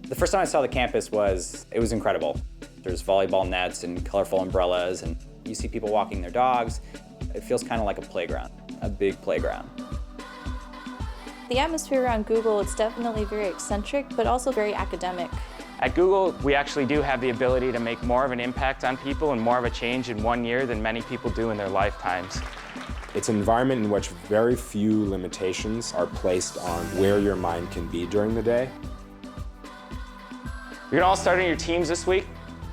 The first time I saw the campus it was incredible. There's volleyball nets and colorful umbrellas, and you see people walking their dogs. It feels kind of like a playground, a big playground. The atmosphere around Google, it's definitely very eccentric, but also very academic. At Google, we actually do have the ability to make more of an impact on people and more of a change in 1 year than many people do in their lifetimes. It's an environment in which very few limitations are placed on where your mind can be during the day. You're gonna all start on your teams this week,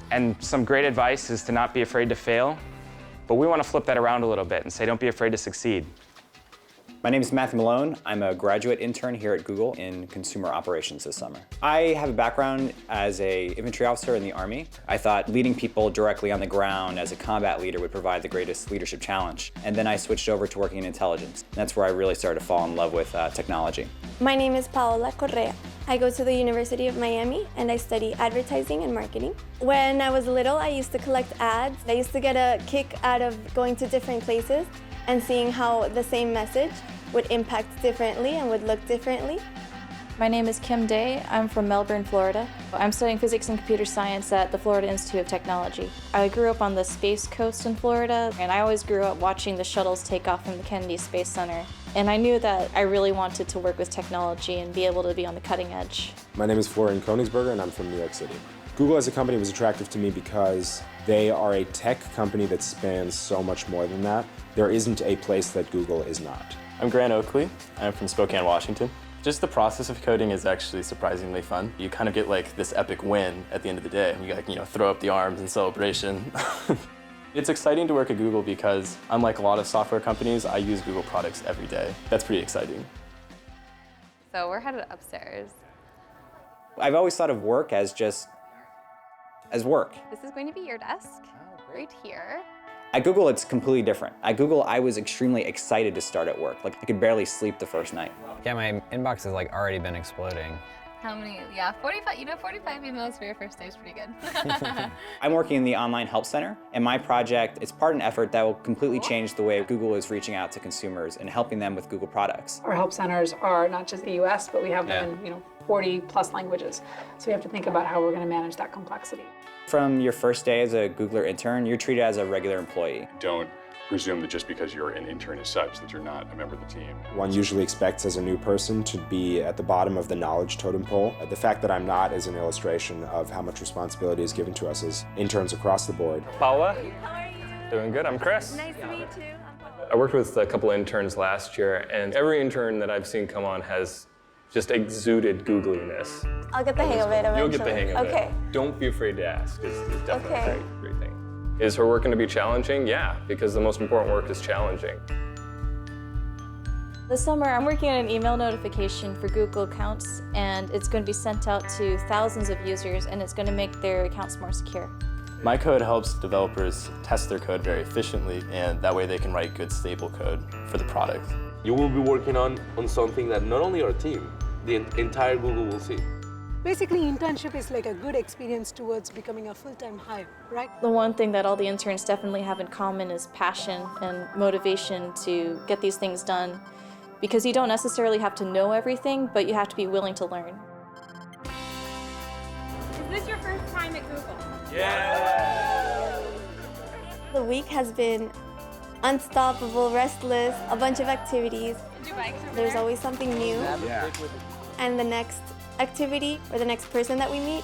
and some great advice is to not be afraid to fail, but we want to flip that around a little bit and say don't be afraid to succeed. My name is Matthew Malone. I'm a graduate intern here at Google in consumer operations this summer. I have a background as an infantry officer in the Army. I thought leading people directly on the ground as a combat leader would provide the greatest leadership challenge. And then I switched over to working in intelligence. And that's where I really started to fall in love with technology. My name is Paola Correa. I go to the University of Miami and I study advertising and marketing. When I was little, I used to collect ads. I used to get a kick out of going to different places and seeing how the same message would impact differently and would look differently. My name is Kim Day. I'm from Melbourne, Florida. I'm studying physics and computer science at the Florida Institute of Technology. I grew up on the Space Coast in Florida, and I always grew up watching the shuttles take off from the Kennedy Space Center. And I knew that I really wanted to work with technology and be able to be on the cutting edge. My name is Florian Koenigsberger, and I'm from New York City. Google as a company was attractive to me because they are a tech company that spans so much more than that. There isn't a place that Google is not. I'm Grant Oakley. I'm from Spokane, Washington. Just the process of coding is actually surprisingly fun. You kind of get like this epic win at the end of the day. You throw up the arms in celebration. It's exciting to work at Google because unlike a lot of software companies, I use Google products every day. That's pretty exciting. So we're headed upstairs. I've always thought of work as work. This is going to be your desk, right here. At Google, it's completely different. At Google, I was extremely excited to start at work. Like, I could barely sleep the first night. Yeah, my inbox has already been exploding. How many? Yeah, 45. 45 emails for your first day is pretty good. I'm working in the online help center, and my project is part of an effort that will completely change the way Google is reaching out to consumers and helping them with Google products. Our help centers are not just the US, but we have them in 40 plus languages. So we have to think about how we're going to manage that complexity. From your first day as a Googler intern, you're treated as a regular employee. Don't presume that just because you're an intern as such, that you're not a member of the team. One usually expects as a new person to be at the bottom of the knowledge totem pole. The fact that I'm not is an illustration of how much responsibility is given to us as interns across the board. Paula? How are you? Doing good, I'm Chris. Nice to meet you. I worked with a couple interns last year, and every intern that I've seen come on has just exuded Googliness. I'll get the hang of it eventually. You'll get the hang of it. Don't be afraid to ask. It's definitely Okay. a great thing. Is her work going to be challenging? Yeah, because the most important work is challenging. This summer, I'm working on an email notification for Google accounts, and it's going to be sent out to thousands of users, and it's going to make their accounts more secure. My code helps developers test their code very efficiently, and that way they can write good, stable code for the product. You will be working on something that not only our team, the entire Google will see. Basically, internship is like a good experience towards becoming a full-time hire, right? The one thing that all the interns definitely have in common is passion and motivation to get these things done, because you don't necessarily have to know everything, but you have to be willing to learn. Is this your first time at Google? Yeah! The week has been unstoppable, restless, a bunch of activities. There's always something new. Yeah. And the next activity or the next person that we meet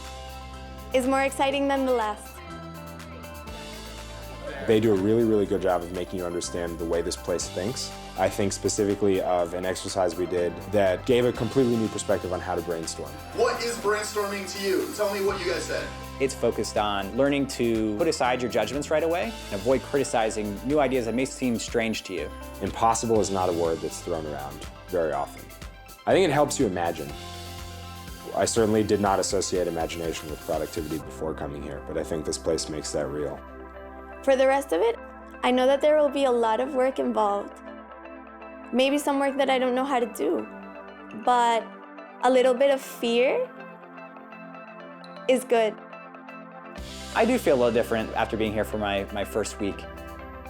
is more exciting than the last. They do a really, really good job of making you understand the way this place thinks. I think specifically of an exercise we did that gave a completely new perspective on how to brainstorm. What is brainstorming to you? Tell me what you guys said. It's focused on learning to put aside your judgments right away and avoid criticizing new ideas that may seem strange to you. Impossible is not a word that's thrown around very often. I think it helps you imagine. I certainly did not associate imagination with productivity before coming here, but I think this place makes that real. For the rest of it, I know that there will be a lot of work involved. Maybe some work that I don't know how to do, but a little bit of fear is good. I do feel a little different after being here for my first week.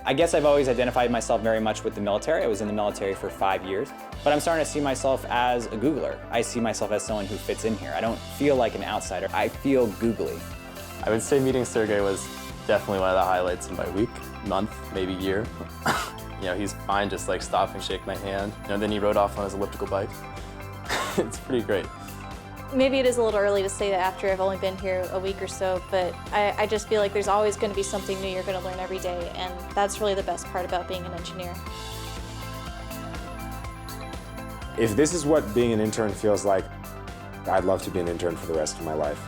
I guess I've always identified myself very much with the military. I was in the military for 5 years, but I'm starting to see myself as a Googler. I see myself as someone who fits in here. I don't feel like an outsider. I feel googly. I would say meeting Sergey was definitely one of the highlights of my week, month, maybe year. You know, he's fine, just like stop and shake my hand. You know, then he rode off on his elliptical bike. It's pretty great. Maybe it is a little early to say that after I've only been here a week or so, but I just feel like there's always going to be something new you're going to learn every day, and that's really the best part about being an engineer. If this is what being an intern feels like, I'd love to be an intern for the rest of my life.